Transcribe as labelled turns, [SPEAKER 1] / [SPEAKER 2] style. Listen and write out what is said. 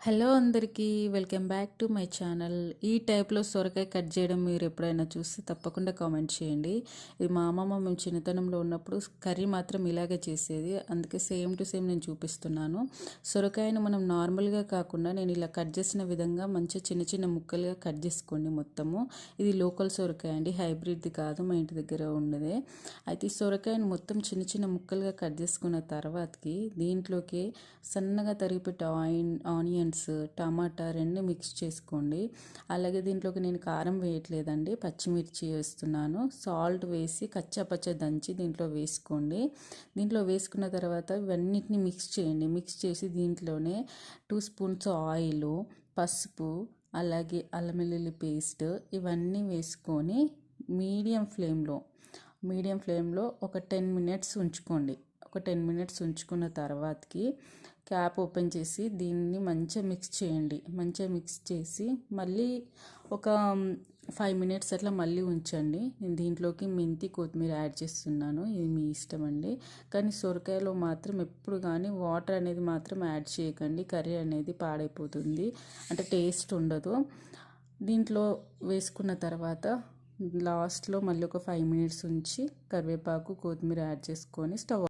[SPEAKER 1] Hello అందరికీ welcome back to my channel. ఈ టైప్లో సొరకాయ కట్ చేయడం మీరు ఎప్పుడైనా చూస్తే తప్పకుండా కామెంట్ చేయండి. ఇది మా అమ్మమ్మ మేము చిన్నతనంలో ఉన్నప్పుడు కర్రీ మాత్రం ఇలాగే చేసేది, అందుకే సేమ్ టు సేమ్ నేను చూపిస్తున్నాను. సొరకాయను మనం నార్మల్గా కాకుండా నేను ఇలా కట్ చేసిన విధంగా మంచిగా చిన్న చిన్న ముక్కలుగా కట్ చేసుకోండి మొత్తము. ఇది లోకల్ సొరకాయ అండి, హైబ్రిడ్ది కాదు, మా ఇంటి దగ్గర ఉన్నదే. అయితే ఈ సొరకాయను మొత్తం చిన్న చిన్న ముక్కలుగా కట్ చేసుకున్న తర్వాతకి దీంట్లోకి సన్నగా తరిగిపెట్టే ఆనియన్స్, టమాటా రెండు మిక్స్ చేసుకోండి. అలాగే దీంట్లోకి నేను కారం వేయట్లేదండి, పచ్చిమిర్చి వేస్తున్నాను. సాల్ట్ వేసి కచ్చాపచ్చ దంచి దీంట్లో వేసుకోండి. దీంట్లో వేసుకున్న తర్వాత ఇవన్నిటిని మిక్స్ చేయండి. మిక్స్ చేసి దీంట్లోనే 2 స్పూన్స్ ఆయిల్, పసుపు, అలాగే అల్లం వెల్లుల్లి పేస్ట్ ఇవన్నీ వేసుకొని మీడియం ఫ్లేమ్లో ఒక 10 మినిట్స్ ఉంచుకోండి. ఒక 10 మినిట్స్ ఉంచుకున్న తర్వాతకి క్యాప్ ఓపెన్ చేసి దీన్ని మంచిగా మిక్స్ చేయండి. మంచిగా మిక్స్ చేసి మళ్ళీ ఒక 5 మినిట్స్ అట్లా మళ్ళీ ఉంచండి. నేను దీంట్లోకి మెంతి కొత్తిమీర యాడ్ చేస్తున్నాను, ఇది మీ ఇష్టం అండి. కానీ సొరకాయలో మాత్రం ఎప్పుడు కానీ వాటర్ అనేది మాత్రం యాడ్ చేయకండి, కర్రీ అనేది పాడైపోతుంది, అంటే టేస్ట్ ఉండదు. దీంట్లో వేసుకున్న తర్వాత లాస్ట్లో మళ్ళీ ఒక 5 మినిట్స్ ఉంచి కరివేపాకు కొత్తిమీర యాడ్ చేసుకొని స్టవ్